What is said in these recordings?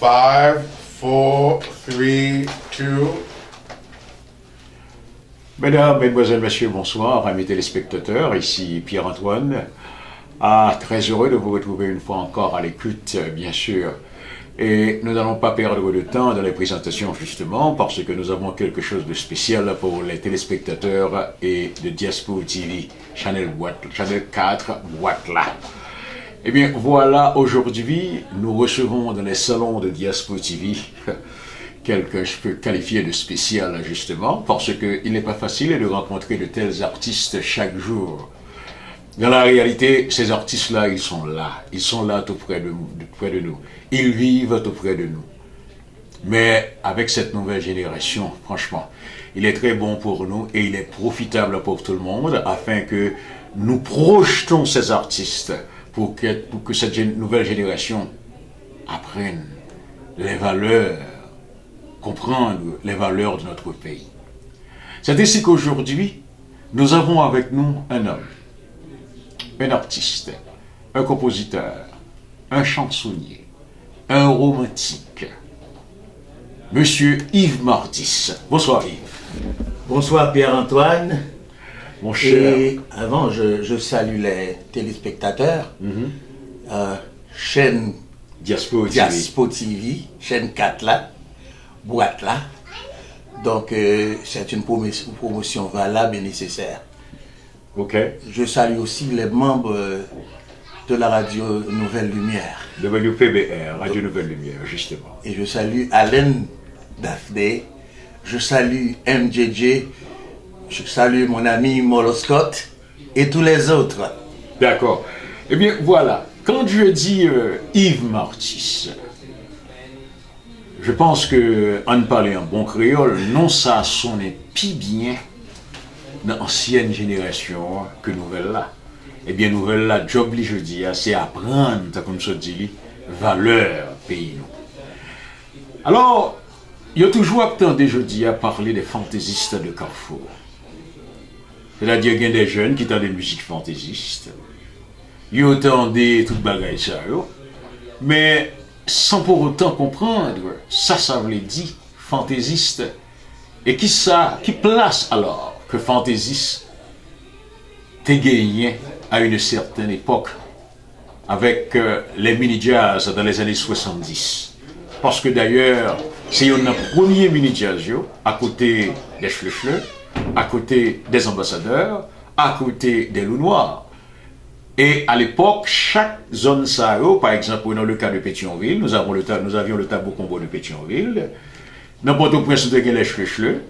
5, 4, 3, 2. Mesdames, Mesdemoiselles, Messieurs, bonsoir, amis téléspectateurs, ici Pierre-Antoine. Très heureux de vous retrouver une fois encore à l'écoute, bien sûr. Et nous n'allons pas perdre de temps dans les présentations, justement, parce que nous avons quelque chose de spécial pour les téléspectateurs et de Diaspora TV, Channel 4, Boîte-là. Eh bien, voilà, aujourd'hui, nous recevons dans les salons de Diaspora TV quelque je peux qualifier de spécial, justement, parce qu'il n'est pas facile de rencontrer de tels artistes chaque jour. Dans la réalité, ces artistes-là, ils sont là tout près de nous. Ils vivent tout près de nous. Mais avec cette nouvelle génération, franchement, il est très bon pour nous et il est profitable pour tout le monde afin que nous projetons ces artistes pour que cette nouvelle génération apprenne les valeurs, comprendre les valeurs de notre pays. C'est ainsi qu'aujourd'hui, nous avons avec nous un homme, un artiste, un compositeur, un chansonnier, un romantique, Monsieur Yves Mardis. Bonsoir Yves. Bonsoir Pierre-Antoine. Mon cher. Et avant, je salue les téléspectateurs. Chaîne Diaspora TV, chaîne 4 là, Boîte là. Donc c'est une promotion valable et nécessaire. Ok. Je salue aussi les membres de la radio Nouvelle Lumière. WPBR, Radio Nouvelle Lumière, justement. Et je salue Alain Daphné, je salue MJJ, je salue mon ami Molo Scott et tous les autres. D'accord. Eh bien, voilà. Quand je dis Yves Mardis, je pense que, en parler en bon créole, non ça sonne plus bien dans l'ancienne génération que nouvelle là. Eh bien, nouvelle là, job li je dis, c'est apprendre, comme je dis, valeur pays nous. Alors, il y a toujours attendu, je dis, à parler des fantaisistes de Carrefour. C'est-à-dire qu'il y a des jeunes qui ont des musiques fantaisistes. Il y a autant des toutes bagailles ça, mais sans pour autant comprendre, ça veut dire fantaisiste. Et qui place alors que fantaisiste t'es gagné à une certaine époque avec les mini-jazz dans les années 70. Parce que d'ailleurs, c'est un premier mini-jazz à côté des Schleuchleux, à côté des ambassadeurs, à côté des loups noirs. Et à l'époque, chaque zone Sahara, par exemple, dans le cas de Pétionville, nous avions le tableau combo de Pétionville, dans Port-au-Prince, nous avons les Schleuchleux,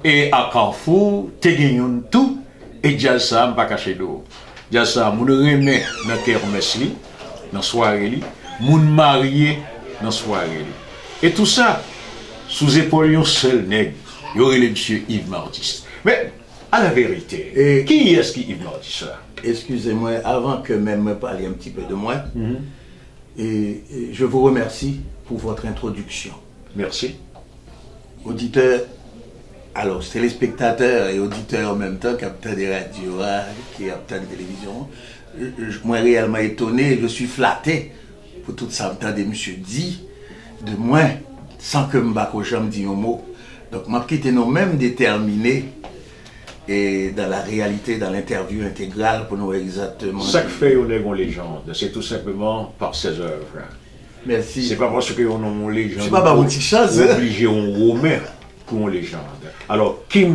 et à Carrefour, nous avons tout, et jazz ça, pas caché d'eau. Jazz ça, nous remet dans la kermesse, dans la soirée, nous mariés dans la soirée. Et tout ça, sous épaule d'un seul nègre, il y aurait le monsieur Yves Mardis. Mais, à la vérité, qui est-ce qui Yves Mardis là? Excusez-moi, avant que même me parliez un petit peu de moi, et je vous remercie pour votre introduction. Merci. Auditeurs, alors téléspectateurs et auditeurs en même temps, capteurs des radios, capteurs de télévision, moi réellement étonné, je suis flatté pour tout ça, entendre monsieur dit de moi, sans que je me dise un mot. Donc, je suis quitté nous-mêmes déterminés et dans la réalité, dans l'interview intégrale pour nous exactement. Ça que fait on est une légende, c'est tout simplement par ses œuvres. Merci. C'est pas parce qu'on est une légende. C'est pas par une petite chose. Obligé on romain pour une légende. Alors, qui est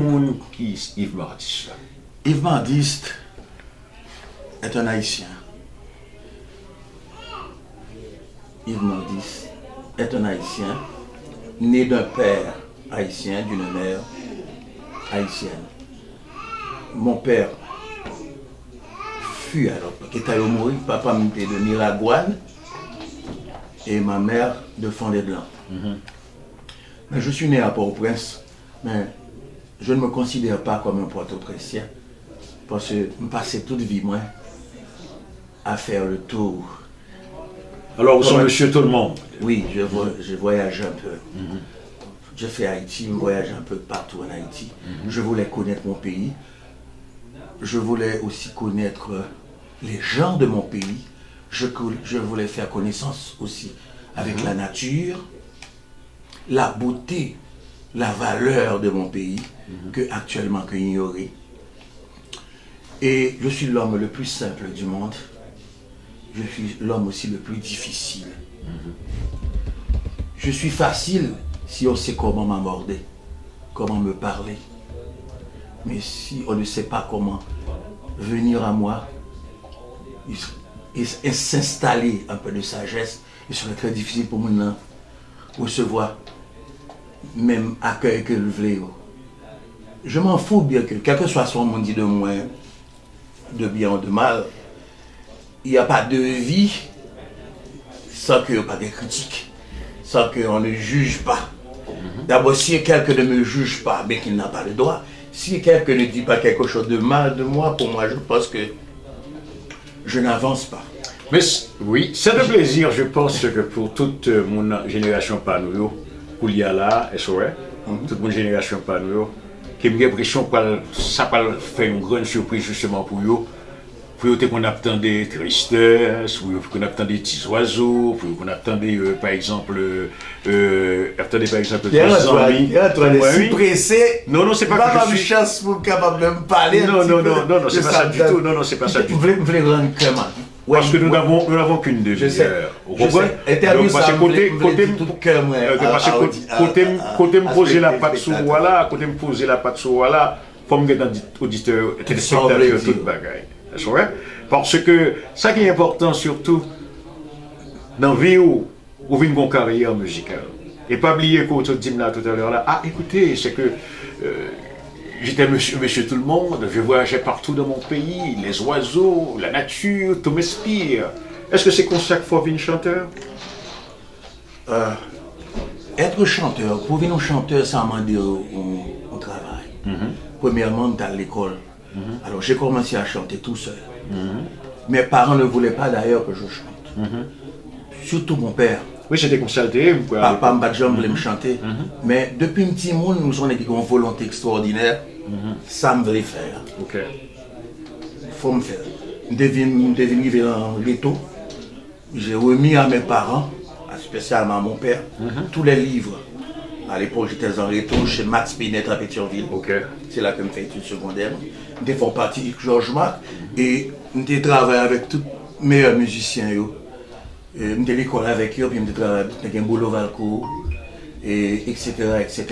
Yves Mardis? Yves Mardis est un Haïtien. Yves Mardis est un Haïtien, né d'un père haïtien, d'une mère haïtienne. Mon père fut alors, qui était mort, papa m'était de Miragouane et ma mère de Fondé-Blanc. Mais je suis né à Port-au-Prince, mais je ne me considère pas comme un Port-au-Princien parce que je passais toute vie, moi, à faire le tour. Alors, vous êtes monsieur tout le monde? Oui, je voyage un peu. Je fais Haïti, je voyage un peu partout en Haïti. Je voulais connaître mon pays. Je voulais aussi connaître les gens de mon pays. Je voulais faire connaissance aussi avec la nature, la beauté, la valeur de mon pays que actuellement que ignorer. Et je suis l'homme le plus simple du monde. Je suis l'homme aussi le plus difficile. Je suis facile si on sait comment m'aborder, comment me parler. Mais si on ne sait pas comment venir à moi et s'installer un peu de sagesse, il serait très difficile pour moi de recevoir même accueil que le vléau. Je m'en fous bien que, quel que soit son monde dit de moi, de bien ou de mal, il n'y a pas de vie sans qu'il n'y ait pas de critique, sans qu'on ne juge pas. D'abord, si quelqu'un ne me juge pas, mais qu'il n'a pas le droit, si quelqu'un ne dit pas quelque chose de mal de moi, pour moi, je pense que je n'avance pas. Mais oui, c'est un plaisir, je pense que pour toute mon génération Panouyo, pour y aller là, toute mon génération Panouyo, qui me l'impression que ça va faire une grande surprise justement pour eux. Pour eux, qu'on attend des tristesses, pour eux, qu'on attend des petits oiseaux, pour eux, qu'on attend par exemple, des amis. Tu es si pressé. Non, non, c'est pas que je suis... chance pour capable de me parler. Non, c'est pas ça du tout. Non, non, c'est pas ça du tout. Vous voulez rendre comment? Parce que nous n'avons qu'une demi-heure. Côté me poser la patte sur voilà, côté me poser la patte sur voilà, faut me mettre dans auditeur, téléspectateur, toute bagaille. Parce que ça qui est important surtout dans la vie où vous avez une carrière musicale. Et pas oublier qu'on te dit là tout à l'heure là, ah écoutez, c'est que j'étais monsieur tout le monde, je voyageais partout dans mon pays, les oiseaux, la nature, tout m'inspire. Est-ce que c'est comme ça qu'il faut venir chanteur? Être chanteur, pour venir chanteur, ça m'a dit au travail. Premièrement, dans l'école. Alors j'ai commencé à chanter tout seul. Mes parents ne voulaient pas d'ailleurs que je chante. Surtout mon père. Oui, j'étais consulté. Papa Mbadjam voulait me chanter. Mais depuis un petit monde, nous sommes une volonté extraordinaire. Ça me voulait faire. Ok. Faut me faire. Je devais vivre en ghetto. J'ai remis à mes parents, spécialement à mon père, tous les livres. À l'époque, j'étais en ghetto chez Max Pinette à Pétionville. Okay. C'est là que je me fais études secondaires. Je fais partie de Georges Marc et je travaille avec tous les meilleurs musiciens. Je suis à l'école avec eux, puis je travaille avec Mbolo Valco, etc. etc.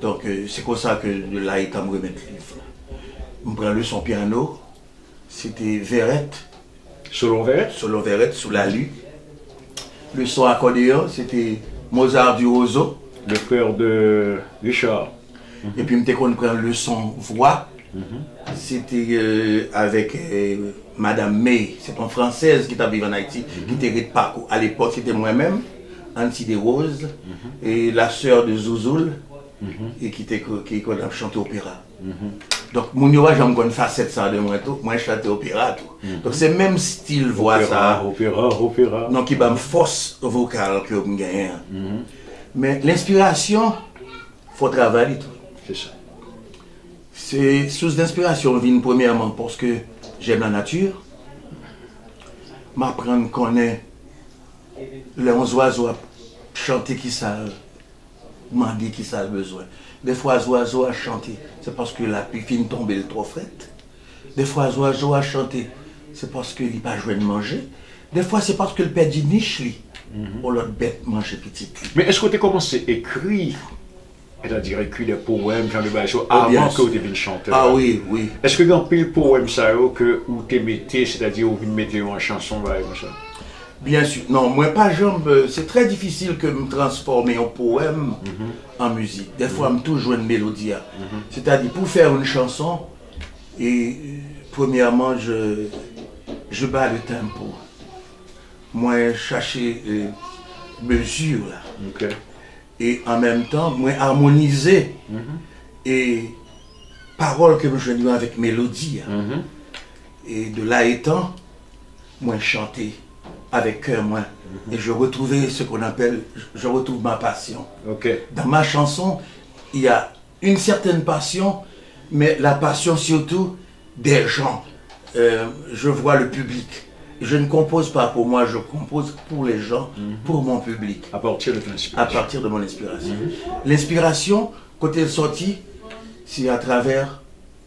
Donc c'est comme ça que là, il m'a remis le livre. Je prends le son piano, c'était Verrette. Selon Verrette? Selon Verrette, sous la lue. Le son accordéon, c'était Mozart du Roseau. Le frère de Richard. Et puis, je prends le son voix. C'était avec Madame May, c'est une Française qui était en Haïti, qui était de parcours. À l'époque, c'était moi-même, Anti des Roses, et la sœur de Zouzoul, et qui a chanté opéra. Donc, mon yoga, j'ai une facette ça de moi, tout. Moi, je chante opéra, tout. Donc, c'est même style voix ça. Opéra. Donc, il y a une force vocale que je gagne. Mais l'inspiration, il faut travailler tout. C'est ça. C'est source d'inspiration vient premièrement parce que j'aime la nature. M'apprendre qu'on connaît les oiseaux à chanter qui ça, demander qui ça a besoin. Des fois, les oiseaux à chanter, c'est parce que la pluie finit tomber le trop frette. Des fois, les oiseaux à chanter, c'est parce qu'il n'a pas joué de manger. Des fois, c'est parce que le père dit niche, pour l'autre bête manger petite. Mais est-ce que tu as commencé à écrire? C'est-à-dire écrire des poèmes, genre de choses, avant que tu deviennes chanteur? Ah oui, oui. Est-ce que dans le poème, ça que où tu mettez, c'est-à-dire où vous mettez en chanson, comme ça? Bien sûr. Non, moi, pas jambe. C'est très difficile que me transformer un poème en musique. Des fois, je me toujours une mélodie. C'est-à-dire, pour faire une chanson, et premièrement, je bats le tempo. Moi, chercher mesure là. Okay. Et en même temps, moi, harmoniser et paroles que je joue avec mélodie. Et de là étant, moi, chanter avec cœur, moi. Et je retrouvais ce qu'on appelle, je retrouve ma passion. Okay. Dans ma chanson, il y a une certaine passion, mais la passion surtout des gens. Je vois le public. Je ne compose pas pour moi, je compose pour les gens, pour mon public. À partir de ton À inspiration. partir de mon inspiration. L'inspiration, côté de sortie, c'est à travers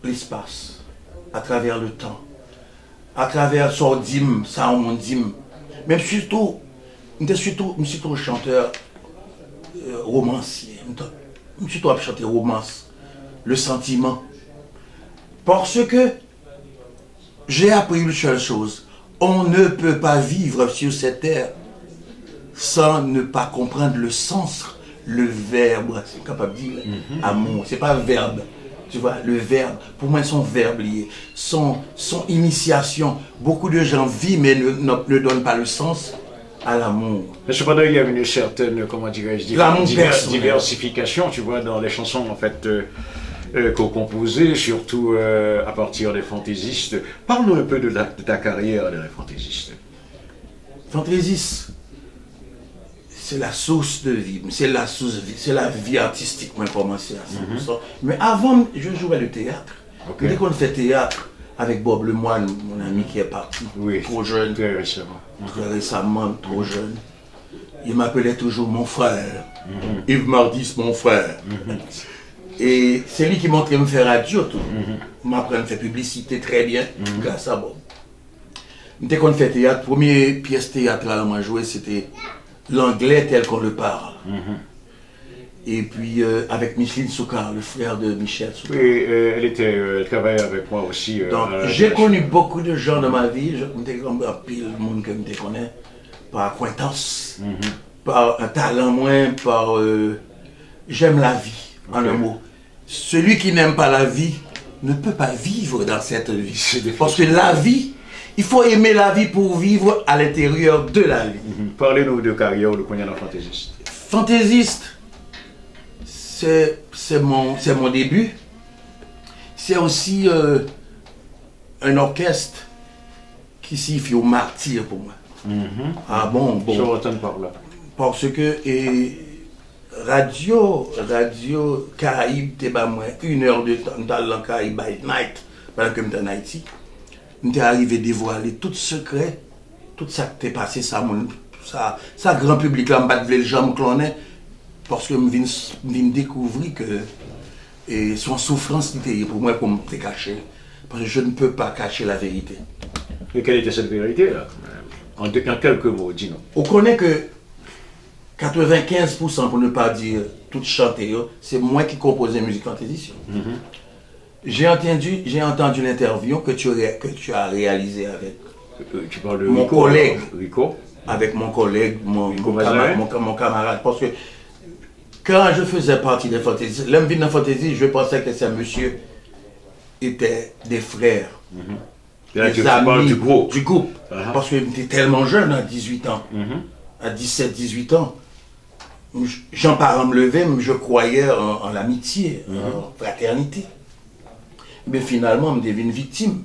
l'espace, à travers le temps, à travers son dîme, ça on dîme. Même surtout, je suis surtout chanteur romancier. Je suis surtout chanter romance, le sentiment. Parce que j'ai appris une seule chose. On ne peut pas vivre sur cette terre sans ne pas comprendre le sens, le verbe. C'est capable de dire amour. C'est pas verbe. Tu vois, le verbe, pour moi, son verbe lié, son initiation. Beaucoup de gens vivent mais ne donnent pas le sens à l'amour. Mais cependant, il y a une certaine, comment dirais-je, diversification, tu vois, dans les chansons, en fait, qu'on composait, surtout à partir des fantaisistes. Parle-nous un peu de ta carrière de fantaisiste. Fantaisiste, c'est la source de vie, c'est la vie artistique qui a commencé à 100%. Mais avant, je jouais le théâtre. Okay. Dès qu'on fait théâtre, avec Bob Lemoine, mon ami qui est parti, trop jeune, très récemment. Très récemment, trop jeune, il m'appelait toujours mon frère. Yves Mardis, mon frère. Et c'est lui qui montrait me faire radio tout. M'apprendre à faire publicité très bien, grâce à Bob. Dès qu'on fait théâtre, première pièce théâtrale à moi jouer, c'était l'anglais tel qu'on le parle. Et puis avec Micheline Soukar, le frère de Michel Soukar. Oui, elle travaillait avec moi aussi. Donc j'ai connu beaucoup de gens dans ma vie, je me comme un pile de monde que je connais, par acquaintance, par un talent moins, par j'aime la vie, en un mot. Celui qui n'aime pas la vie ne peut pas vivre dans cette vie. Parce que la vie, il faut aimer la vie pour vivre à l'intérieur de la vie. Parlez-nous de carrière de Konya la fantaisiste. Fantaisiste, c'est mon début. C'est aussi un orchestre qui signifie au martyr pour moi. Ah bon. Je retourne par là. Parce que Radio Caraïbe, t'es pas moins 1 heure de temps dans le Caraïbe by night, pendant que j'étais en Haïti. J'étais arrivé à dévoiler tout secret, tout ça qui t'est passé, ça grand public là, je ne le jamais cloner, parce que je viens découvrir que son souffrance était pour moi pour me cacher. Parce que je ne peux pas cacher la vérité. Et quelle était cette vérité là? En quelques mots, dis-nous. On connaît que 95%, pour ne pas dire tout chanter, c'est moi qui compose la musique fantasy. J'ai entendu l'interview que tu as réalisée avec tu parles de mon Rico, collègue. Rico. Avec mon collègue, mon camarade. Parce que quand je faisais partie des fantaisies, l'homme vient dans la fantaisie, je pensais que ces monsieur étaient des frères. Là, tu parles du groupe. Parce que j'étais tellement jeune, à 18 ans. À 17-18 ans. Jean Parent me levait, je croyais en l'amitié, en fraternité. Mais finalement, je devais une victime.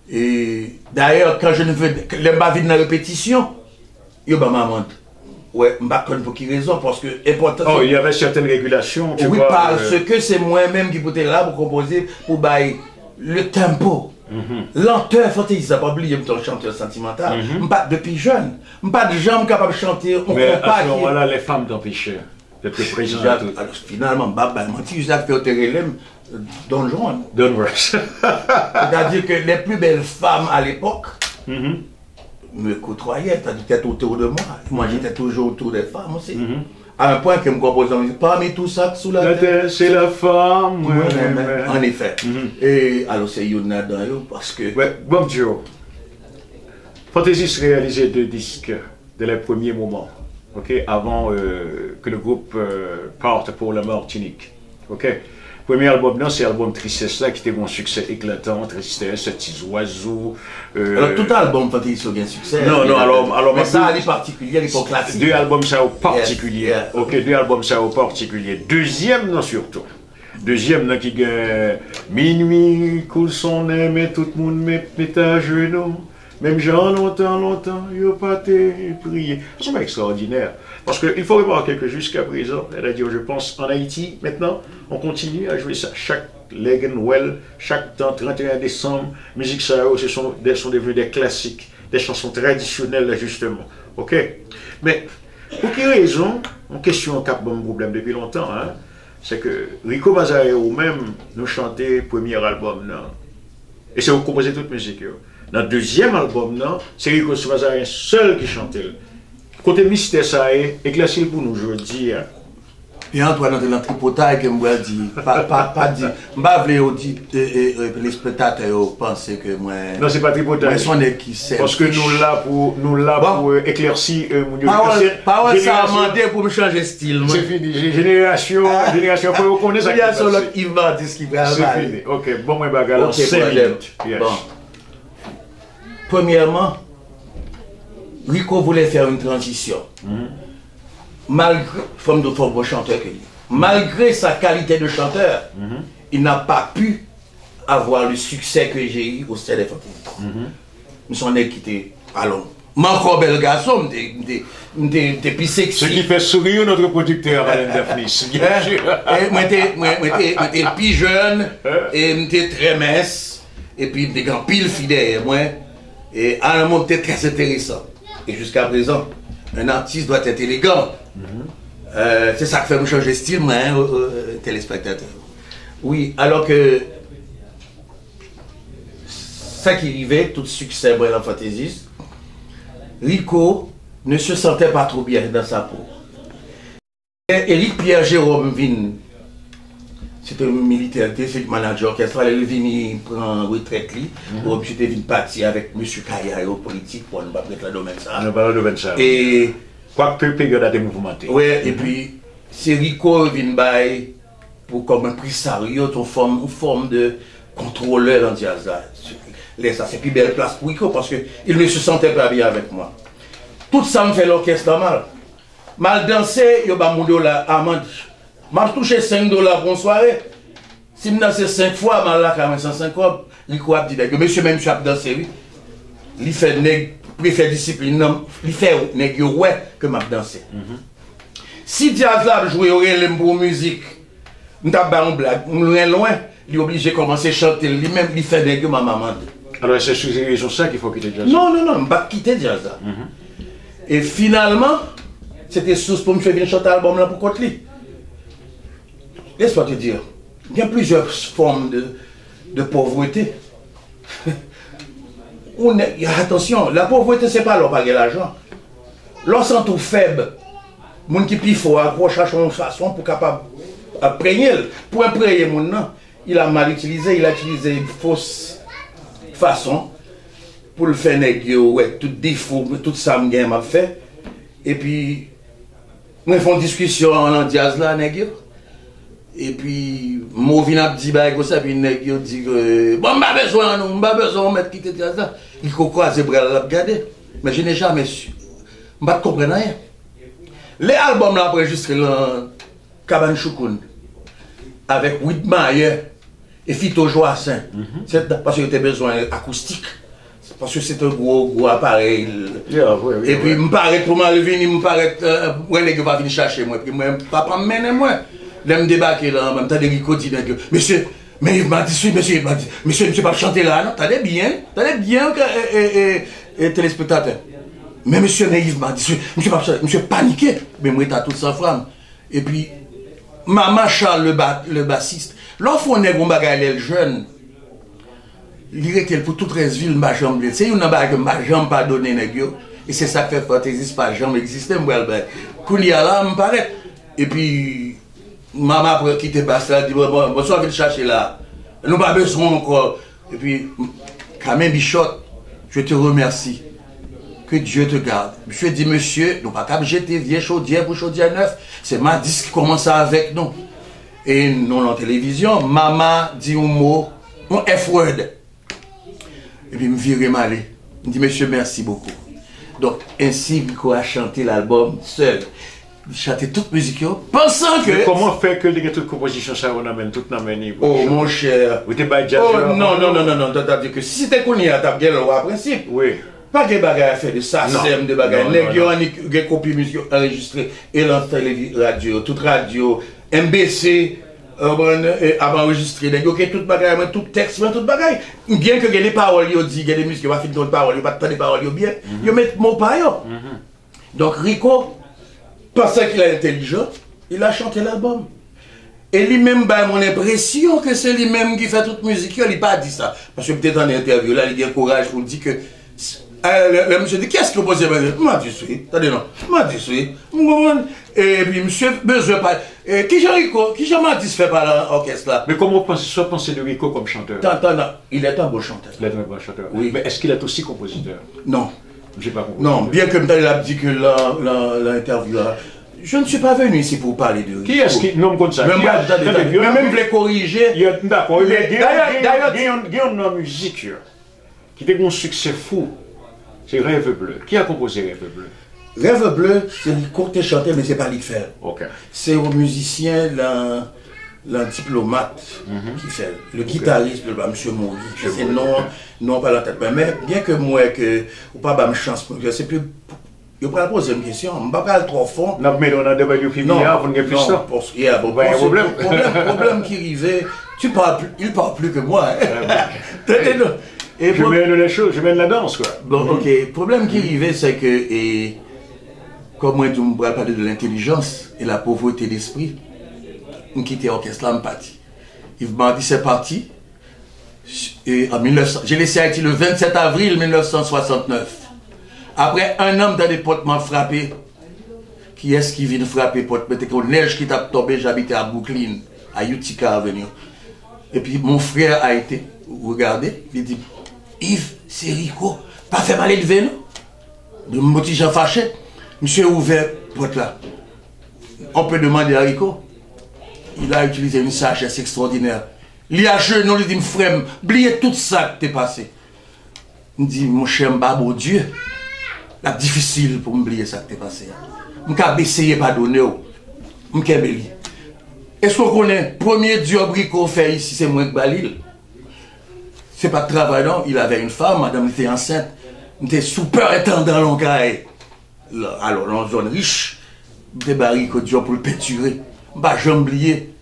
Et d'ailleurs, quand je ne veux pas vivre dans la répétition, je me demande, ouais, je ne sais pas pour quelle raison, parce que important. Oh, il y avait certaines régulations, tu vois. Oui, parce que c'est moi-même qui étais là pour composer, pour bailler le tempo. Lenteur, fantaisiste, ça pas oublier ton chanteur sentimental. Pas depuis jeune, pas de jambes capables de chanter. Mais à ce moment-là, les femmes t'empêchaient d'être présent. Alors finalement, mon petit Jacques Ferrelem, Don Juan. C'est-à-dire que les plus belles femmes à l'époque me côtoyaient, c'est-à-dire autour de moi. Moi, j'étais toujours autour des femmes aussi. À un point que me composait en musique, parmi tout ça sous la terre, c'est la femme. En effet. Et alors c'est Yonada parce que. Ouais, bon Dieu. Fantaisiste réalisait 2 disques dès les premiers moments, ok, avant que le groupe parte pour la Martinique, ok. Premier album, c'est l'album Tristesse là qui était un succès éclatant, Tristesse, Petits Oiseaux. Alors tout album Fantaisiste a bien succès. Non, alors mais ça, les particuliers, les classiques. 2 albums ça au particulier. Ok, 2 albums ça au particulier. Deuxième, non surtout. Deuxième, là qui gagne minuit, coule son nez, mais tout le monde met à genoux. Même gens longtemps, ils n'ont pas été priés. C'est extraordinaire. Parce qu'il faut remarquer que jusqu'à présent, c'est-à-dire, je pense, en Haïti, maintenant, on continue à jouer ça. Chaque Leg and Well, chaque temps, 31 décembre, musique ça, sont devenus des classiques des chansons traditionnelles, justement. OK? Mais, pour quelle raison, en question qui a un problème depuis longtemps, hein, c'est que Rico Mazare ou même nous chantait premier album, non? Et c'est vous composez toute musique. Yo. Dans le deuxième album, non, c'est Rico Mazare seul qui chantait. Côté mystère, ça est éclairci pour nous aujourd'hui. Et Antoine, dans le tripotage, que moi dit, pas dit, les spectateurs pensent que moi. Non, c'est pas tripotage. Moi, son qui sait. Parce que nous là pour éclaircir Parole ça a demandé pour me changer de style. C'est fini. Génération, pour vous connaître ça. Il y a sur l'autre Yvan dit ce qui va. C'est fini. Ok, bon, moi, bagarre. 5 minutes. Bon. Premièrement, Rico voulait faire une transition. Malgré sa qualité de chanteur, il n'a pas pu avoir le succès que j'ai eu au Stade des Fantaisies. Nous sommes quittés. Alors, encore bel garçon, des plus sexy. Ce qui fait sourire notre producteur, Alain Daphnis. Moi, j'étais plus jeune, et j'étais très mince, et puis des grands piles fidèles, moi. Et à un moment, c'était très intéressant. Et jusqu'à présent, un artiste doit être élégant. C'est ça qui fait me changer de style, moi, téléspectateur. Oui, alors que ça qui arrivait, tout succès, moi, dans Fantaisiste, Rico ne se sentait pas trop bien dans sa peau. Et Éric Pierre Jérôme Vin, c'était un militaire, c'est le manager orchestral, il vient prendre retraite, j'étais venu partir avec M. Kaya au politique pour ne pas prêter le domaine ça. Et quoi que période a été mouvementée. Oui, et puis c'est Rico vient pour comme un impresario, une forme de contrôleur en jazz. Ça c'est plus belle place pour Rico parce qu'il ne se sentait pas bien avec moi. Tout ça me fait l'orchestre mal. Mal dansé, il y a mon dollar amende. Mal touché $5 pour une soirée. Si je danse 5 fois, mal là, quand même 150, Rico a dit que monsieur même chap dansé, il fait préfère discipline, il fait nèg ouais que m'a dansé. Si jazz là jouer pour musique, on t'a pas une blague, loin, il est obligé de commencer à chanter, lui-même il fait nèg ma maman. Alors c'est sur ça qu'il faut quitter jazz. Non, on pas quitter jazz là. Et finalement, c'était source pour me faire venir chanter l'album là pour Kotli. Laisse-moi te dire, il y a plusieurs formes de pauvreté. Attention, la pauvreté, c'est pas leur payer l'argent. Lorsqu'on est faible, les gens qui plus fort accrochent une façon pour capable imprégner. Pour imprégner les gens, il a mal utilisé, il a utilisé une fausse façon pour le faire négocier, ouais, tout défaut, tout ça m'a fait. Et puis, nous faisons une discussion en jazz là, négocier. Et puis, moi, je viens dire, bah, ça, puis, il dit que, bon, on n'a besoin de mettre quitter ça. Il faut quoi, c'est pour regarder. Mais je n'ai jamais su. Je ne comprends rien. Les albums là, enregistrés dans Cabane Choukoun, avec Whitmayer et Fito Joassin, parce qu'il était besoin acoustique. Parce que c'est un gros appareil. Et puis, il me paraît, pour m'enlever, il me paraît, ouais, les gars vont venir chercher moi. Puis, moi, papa me mène moi. Là, me débarquer là, en même temps, des Rico dit que, monsieur, mais il m'a dit, monsieur, pas chanter là, non? T'allais bien, téléspectateur. Mais monsieur Naïf m'a dit, monsieur paniqué. Mais moi, t'as toute sa femme. Et puis, maman Charles, le bassiste, lorsqu'on est un bagage jeune, il était pour toute Resville, ma jambe, c'est une bagage que ma jambe pas donné, et c'est ça qui fait Fantaisiste, pas jambe existait, moi, quand il y a là, me paraît. Et puis, maman après quitter Basta, dit bonsoir, viens chercher là. Nous pas besoin encore. Et puis, Camille Bichot, je te remercie. Que Dieu te garde. Je dis, monsieur, nous pas qu'à jeter vieille chaudière pour chaudière neuf. C'est ma disque qui commence avec nous. Et nous, en télévision, maman dit un mot, un F-word. Et puis, me vire mal. Il dit, monsieur, merci beaucoup. Donc, ainsi, Rico a chanté l'album seul. Chanter toute musique, pensant que. Mais comment faire que les toutes compositions ça on amène toute l'amène? Oh mon cher. Vous êtes pas jazz. Oh non, c'est-à-dire que si c'était connu à ta gueule, au principe. Oui. Pas de bagages à faire de ça, c'est de bagages. Les gens ont des copies musique enregistrées et dans la radio, toute radio, MBC, enregistré, ok, tout bagaille, tout texte, tout bagaille. Bien que les paroles, ils disent, les musiques, ils vont faire d'autres paroles, ils vont pas des paroles bien, ils mettent mon pas. Donc Rico, pensant qu'il est intelligent, il a chanté l'album. Et lui-même, bah, mon impression que c'est lui-même qui fait toute musique, il n'a pas dit ça. Parce que peut-être en interview, là, il a courage pour dire que. Le monsieur dit, qu'est-ce que vous posez? Moi, je suis. Attendez, non. Moi, je suis. Et puis, monsieur, besoin pas. Qui j'ai Rico? Qui j'ai Matis fait par l'orchestre là? Mais comment vous pensez de Rico comme chanteur? Non, il est un beau chanteur. Il est un bon chanteur. Oui. Mais est-ce qu'il est aussi compositeur? Non. J'ai pas compris. Non, bien que il a dit que l'interview là. Je ne suis pas venu ici pour parler de Rico. Qui est-ce qui nomme comme ça? Mais même les corriger. D'accord. Il y a une musique qui a un succès fou. C'est Rêve Bleu. Qui a composé Rêve Bleu? Rêve Bleu, c'est le court qui chanté, mais c'est pas lui qui fait. Ok. C'est au musicien, le diplomate qui fait. Le guitariste, M. Maurice. C'est non pas la tête. Mais bien que moi, ou pas me chance, je sais plus. Je peux poser une question, je ne vais pas parler trop fond. Non, mais on a débattu depuis non, vous n'avez plus ça. Parce qu'il y a un problème. Problème qui arrivait, il parle plus que moi. Et je mène les choses, je mène la danse, quoi. Bon, ok. Le problème qui arrivait, c'est que, comme moi, je me parler de l'intelligence et la pauvreté d'esprit, je quitté l'orchestre, là, je suis parti. Il m'a dit, c'est parti. Et en 1900, j'ai laissé Haïti le 27 avril 1969. Après un an dans des potes m'a frappé. Qui est-ce qui vient frapper potes? C'était une neige qui t'a tombé, j'habitais à Brooklyn, à Utica Avenue. Et puis mon frère a été regardé, il dit, Yves, c'est Rico, pas fait mal élevé, non? De mon petit Jean fâché. Monsieur ouvert pote là. On peut demander à Rico. Il a utilisé une sagesse extraordinaire. Il a genou, il dit, frère, oubliez tout ça qui t'est passé. Il dit, mon cher Mbabo Dieu. C'est difficile pour m'oublier ça qui t'est passé. Je vais essayer de pardonner. Je vais essayer. Est-ce qu'on connaît le premier job qu'on fait ici, c'est moi qui Balil? Ce n'est pas de travail, non. Il avait une femme, madame était enceinte. Il était superintendant dans l'encaille. Alors, dans une zone riche, il était barricade pour le peinturer. Je ne vais jamais oublier.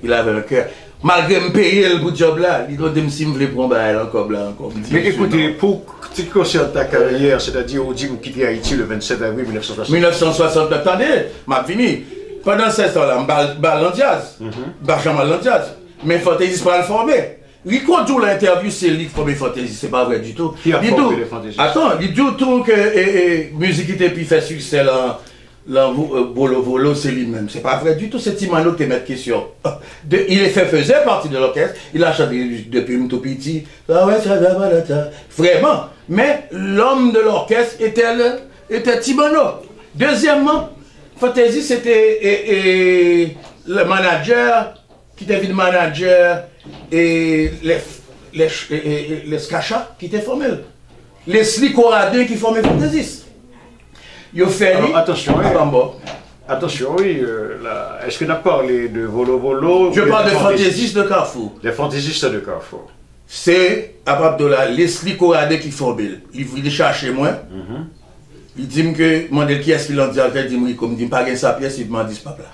Il avait un cœur. Malgré me payer le job là, il doit me si je voulais prendre encore là. Mais écoutez, pour ce qui concerne ta carrière, c'est-à-dire, on dit que vous quittez Haïti le 27 avril 1960. 1960, attendez, m'a fini. Pendant ce temps-là, je bats jazz. Benjamin jazz. Mais Fantaisiste pas le former. Rico dit l'interview, c'est lui qui forme Fantaisiste, c'est pas vrai du tout. Qui a formé les Fantaisistes? Attends, il dit tout que musique qui puis fait succès là. Bolo Volo, c'est lui-même. C'est pas vrai du tout, c'est Timano qui te met question. Faisait partie de l'orchestre, il a chanté depuis tout petit. Vraiment. Mais l'homme de l'orchestre était Timano. Deuxièmement, Fantasy, c'était le manager, qui était le manager, et les Skacha qui étaient formés. Les Slicoradins qui formaient Fantasy. Alors, attention, attention, oui, est-ce qu'on a parlé de Volo Volo? Je parle de fantaisistes de Carrefour. Des fantaisistes de Carrefour. C'est à partir de là, Leslie Corradé qui formule. Il cherche moi. Il dit que, moi, qui est-ce qu'il en dit? Il dit, comme il dit, pas sa pièce, il m'a dit, pas là.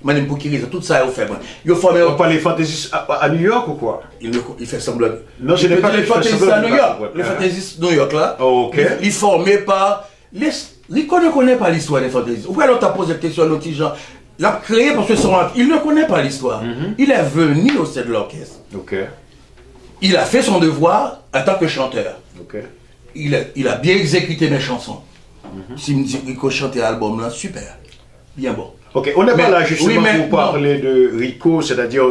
Il m'a dit, pour qui raison? Tout ça, il fait. On parle des fantaisistes à New York ou quoi? Il fait semblant. Non, je n'ai pas les fantaisistes à New York. Les fantaisistes New York, là. Ok. Ils formaient par. Rico ne connaît pas l'histoire des fantaisistes. Pourquoi l'on t'a posé la question à l'autre genre? L'a créé parce que il ne connaît pas l'histoire. Il est venu au sein de l'orchestre. Ok. Il a fait son devoir en tant que chanteur. Ok. Il a bien exécuté mes chansons. S'il me dit Rico chantait l'album là, super. Bien bon. Ok, on n'est pas là justement pour parler de Rico, c'est-à-dire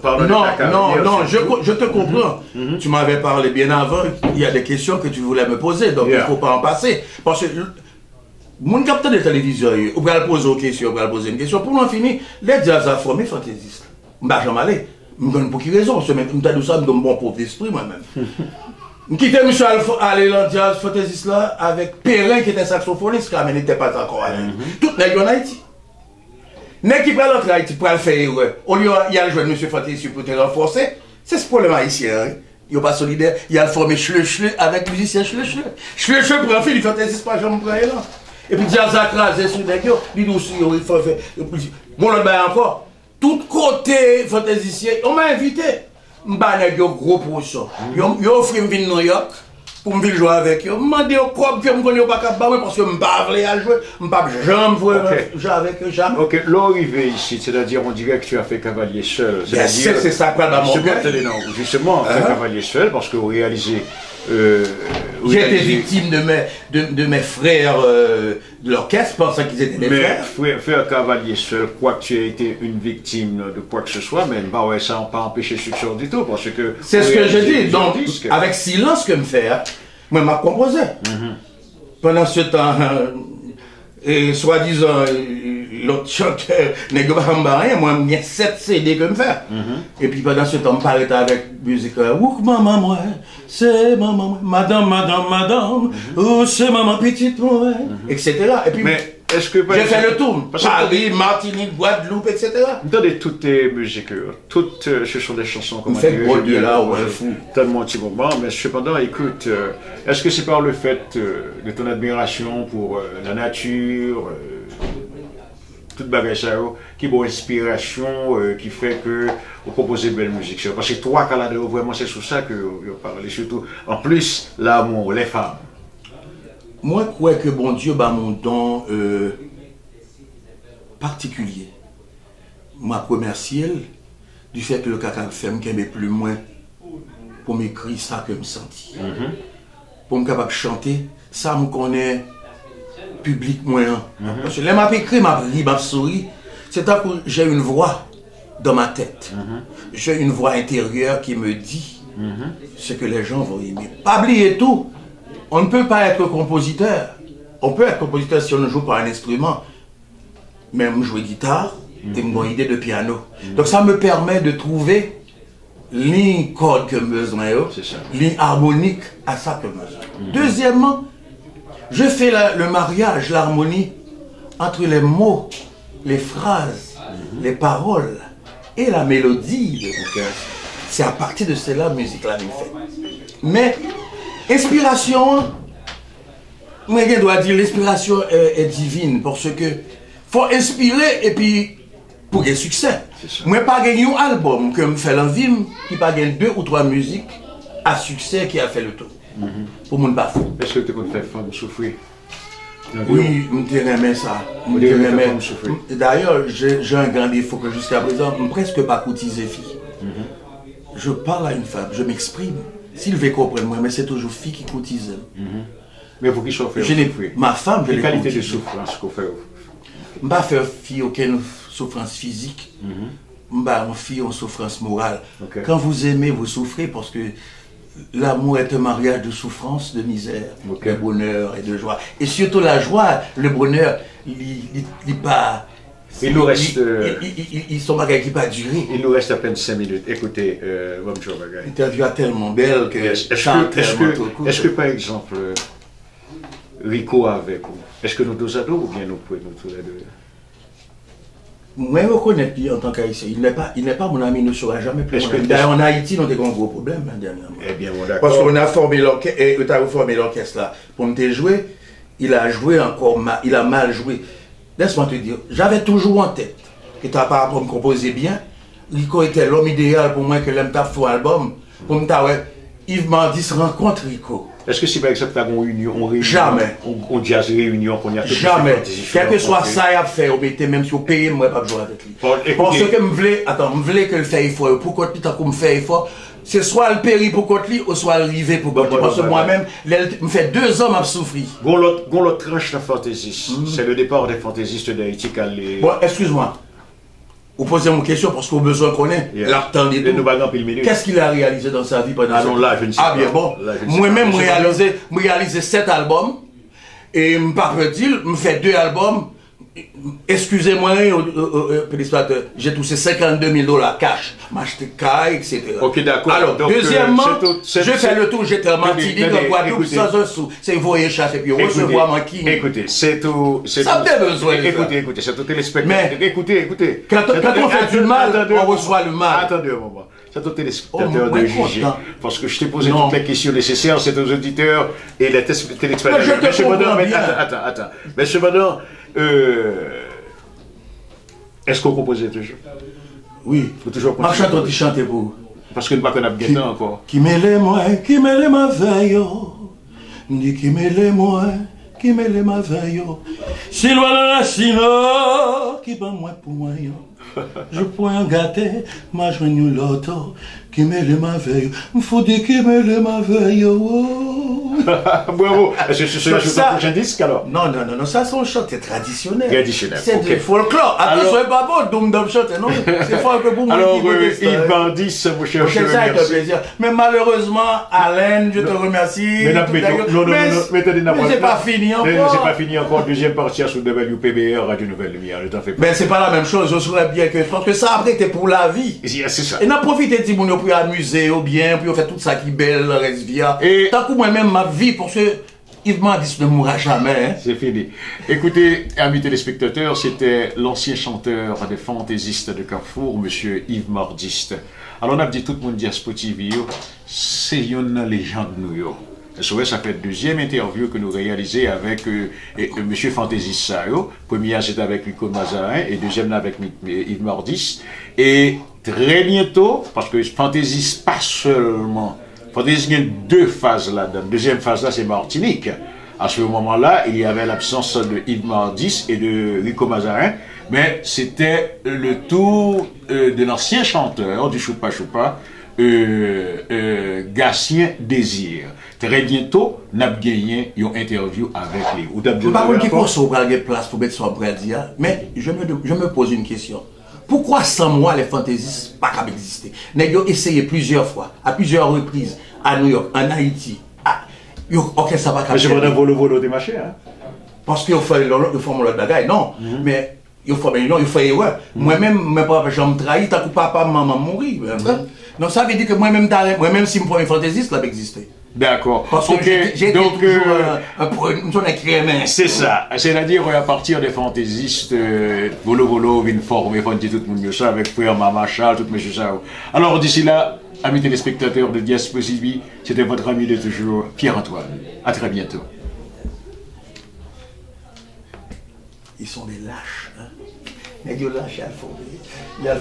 parler de ta carrière. Non, je te comprends. Tu m'avais parlé bien avant, il y a des questions que tu voulais me poser, donc il ne faut pas en passer. Parce que mon capteur de télévision, on va poser une question, on va poser une question. Pour m'en finir, les jazz a formé fantaisistes. Je ne vais jamais aller. Je ne donne pour qui raison, je me dis ça, je me donne bon pauvre d'esprit moi-même. Je quittais M. aller dans le jazz fantaisiste là avec Perrin qui était saxophoniste, car il n'était pas encore allé. Tout n'est pas en Haïti. N'est qui prend l'autre Haïti pour le faire, au lieu il y a le joueur de M. Fantaisiste pour te renforcer, c'est ce problème haïtien. Il n'est pas solidaire, il y a le formé chle avec musicien chle. Chle pour un film, il fantaisiste pas, j'en prends là. Et puis jazz a crasé sur les gars, il dit aussi, il faut faire. Bon, l'autre bail encore. tout côté fantaisicien, on m'a invité. Je suis gros pour ça. Ils offrent une ville New York pour me jouer avec eux. Je me dis au propre que je ne connais pas parce que je ne peux pas jouer. Je ne peux jamais jouer avec eux. Jamais. Ok, l'arrivée ici, c'est-à-dire on dirait que tu as fait cavalier seul. C'est ça, quoi, dans mon cœur. Justement, fait cavalier seul parce que vous réalisez. J'ai été victime de mes frères de l'orchestre, pensant qu'ils étaient mes frères. Faire cavalier seul, quoi que tu aies été une victime de quoi que ce soit, mais bah ouais, ça n'a pas empêché le succès du tout, parce que... C'est ce que je dis, donc, avec silence que me faire, moi, m'a composé. Pendant ce temps, et soi-disant, l'autre chanteur n'est pas rien, moi, il y a 7 CD que me faire. Et puis pendant ce temps, je parlais avec musique, ouk maman, moi, c'est maman, madame, oh, c'est maman petite, moi, etc. Et puis, j'ai fait le tour, Paris, Martinique, Guadeloupe, etc. Attendez, toutes tes musiques, toutes, ce sont des chansons comme là, tellement petit moment, mais cependant, écoute, est-ce que c'est par le fait de ton admiration pour la nature, toute bagage qui est une inspiration, qui fait que vous proposez de belle musique? Parce que toi, Calado, vraiment, c'est sur ça que vous parlez, surtout. En plus, l'amour, les femmes. Moi, je crois que bon Dieu a mon don particulier. Ma première ciel, du fait que le caca fait me plus loin pour m'écrire ça que me senti. Pour me capable chanter, ça me connaît public moyen. Parce que là, m'a écrit, m'a ri, m'a souri. C'est tant que j'ai une voix dans ma tête. J'ai une voix intérieure qui me dit ce que les gens vont aimer. Pas oublier tout. On ne peut pas être compositeur. On peut être compositeur si on ne joue pas un instrument. Même jouer guitare, j'ai une bonne idée de piano. Donc ça me permet de trouver ligne corde que j'ai besoin, ligne harmonique à ça que j'ai besoin. Deuxièmement, je fais le mariage, l'harmonie entre les mots, les phrases, les paroles et la mélodie. C'est à partir de cela, musique-là, me fait. Mais inspiration, moi je dois dire l'inspiration est divine parce que faut inspirer et puis pour gagner succès. Moi pas gagner un album que me fait l'envie qui pas gagner 2 ou 3 musiques à succès qui a fait le tour. Pour mon bafou. Est-ce que tu peux faire femme souffrir? Oui, je aimé ça. D'ailleurs, j'ai un grand défaut que jusqu'à présent, je ne presque pas cotiser fille. Je parle à une femme, je m'exprime. S'il veut comprendre moi, mais c'est toujours fille qui cotise. Mais pour qu'il soit fait. Ma femme, je l'ai qualité de souffrance qu'on fait. Je ne vais pas faire fille aucune souffrance physique. Je ne vais pas fille en souffrance morale. Quand vous aimez, vous souffrez parce que l'amour est un mariage de souffrance, de misère, de bonheur et de joie. Et surtout la joie, le bonheur, il pas... Il nous reste... Ils sont bagages qui pas durer. Il nous reste à peine 5 minutes. Écoutez, bonjour bagaille. L'interview est tellement belle que... Est-ce que par exemple, Rico avec vous, est-ce que nous deux ados ou bien nous pouvons nous tous les deux? Moi, je reconnais lui en tant qu'haïtien. Il n'est pas mon ami, il ne sera jamais plus mon ami. D'ailleurs, en Haïti, nous avons un gros problème dernièrement. Eh bien, bon, d'accord. Parce qu'on a formé l'orchestre là. Pour me jouer, il a joué encore mal, il a mal joué. Laisse-moi te dire, j'avais toujours en tête que tu n'as pas pour me composer bien. Rico était l'homme idéal pour moi que l'aime ta faux album. Pour me dire, Yves Mardis rencontre Rico. Est-ce que si par exemple tu as une réunion, jamais. On jazz réunion pour y avoir jamais. Quel que soit ça, il a fait, on mettait même si on payait, moi pas jouer avec lui. Parce que je voulais que le fait effort, pour que tu me fait effort, c'est soit le péri pour Kotli ou soit le rivé pour Kotli. Parce que moi-même, me fait 2 ans à souffrir. Gon l'autre tranche de fantaisiste. C'est le départ des fantaisistes d'Haïti. Bon, excuse-moi. Vous posez une question parce qu'on a besoin qu'on ait l'artend et tout. Qu'est-ce qu'il a réalisé dans sa vie pendant ce temps? Là, je ne sais pas. Ah bien bon. Moi-même, je réalisé 7 albums. Et je ne pas dire, je fais 2 albums. Excusez-moi, j'ai touché 52 000 $ cash, m'acheter caille, etc. Ok, d'accord. Alors, deuxièmement, je fais le tour, j'étais en Martinique, en Guadeloupe, sans un sou. C'est voyer chasse et puis recevoir mon king. Écoutez, c'est tout. Ça me besoin. Écoutez, c'est tout téléspectateur. Mais écoutez. Quand on fait du mal, on reçoit le mal. Attendez un moment. C'est aux téléspectateurs de juger. Parce que je t'ai posé toutes les questions nécessaires, c'est aux auditeurs et les téléspectateurs. Monsieur Bonheur, attends. Monsieur Bonheur, Est-ce qu'on compose toujours? Oui. Faut toujours Ma continuer. chante qui chante pour. Parce que nous ne pouvons pas encore. Qui mêle moi, qui mêle ma veille. Dit qui mêle moi, qui mêle ma veille. Si loin de la sino, qui bat moi pour moi. Je pourrais gâter ma joigne l'autre. Qui mêle ma veille. Faut dire qui mêle ma veille. Bravo. Est-ce que c'est le Ça- prochain disque alors? Non, ça c'est un chant traditionnel. Traditionnel, C'est ok. du folklore. Alors- Attention, c'est pas bon, doum dom chante, non? C'est fort un peu pour moi. Alors, qui connais ça, Yves hein. Bardis, mon cher, Ok, je ça avec remercie. plaisir. Mais malheureusement, Alain, je te remercie. Mais Tout d'ailleurs. non, Mais mettez mais c'est pas fini encore. C'est pas fini encore. Deuxième partie sur WPBR, Radio Nouvelle Lumière. Ne t'en fais pas. Ben, c'est pas la même chose. Je saurais bien que je pense que ça après, t'es pour la vie. C'est ça. Et n'a profité de mon pour amuser ou bien, pour faire tout ça qui est belle, reste via. Et- Tant que moi-même, ma vie, pour ce Yves Bardis ne mourra jamais. Hein. C'est fini. Écoutez, amis téléspectateurs, c'était l'ancien chanteur des fantaisistes de Carrefour, monsieur Yves Bardis. Alors, on a dit tout le monde dit à Spot TV, c'est une légende nous. Yo. Ça fait la deuxième interview que nous réalisons avec monsieur Fantaisiste Sayo. Première, c'était avec Rico Mazarin et deuxième avec Yves Bardis. Et très bientôt, parce que Fantaisiste, pas seulement. Fantaisiste, il y a deux phases là-dedans. Deuxième phase là, c'est Martinique. À ce moment-là, il y avait l'absence de Yves Bardis et de Rico Mazarin, mais c'était le tour de l'ancien chanteur du Choupa Choupa, Gatien Désir. Très bientôt, nous avons gagné une interview avec lui. Par contre, qui pense au bras de place pour mettre son bras dire, mais je me pose une question. Pourquoi sans moi les fantaisistes pas capable d'exister? Ils ont essayé plusieurs fois, à plusieurs reprises, à New York, en Haïti. Ok, ça va Mais je capable. vais volo des machins. Hein? Parce qu'ils font l'autre bagaille, non. Mais il faut erreur. Moi-même, mes parents, je me trahis, tant que papa, maman mourir. Donc ça veut dire que moi-même, si je me prends une fantaisiste, ça va exister. D'accord. Parce que Ok, j'ai donc, toujours une écrivain. c'est ça. C'est-à-dire, à partir des fantaisistes, volo, viennent former, font tout le monde ça, avec frère Mama Charles, tout mes choses. Alors, d'ici là, amis téléspectateurs de Diaspora TV, c'était votre ami de toujours, Pierre-Antoine. À très bientôt. Ils sont des lâches. Hein? Ils sont lâches, il y a le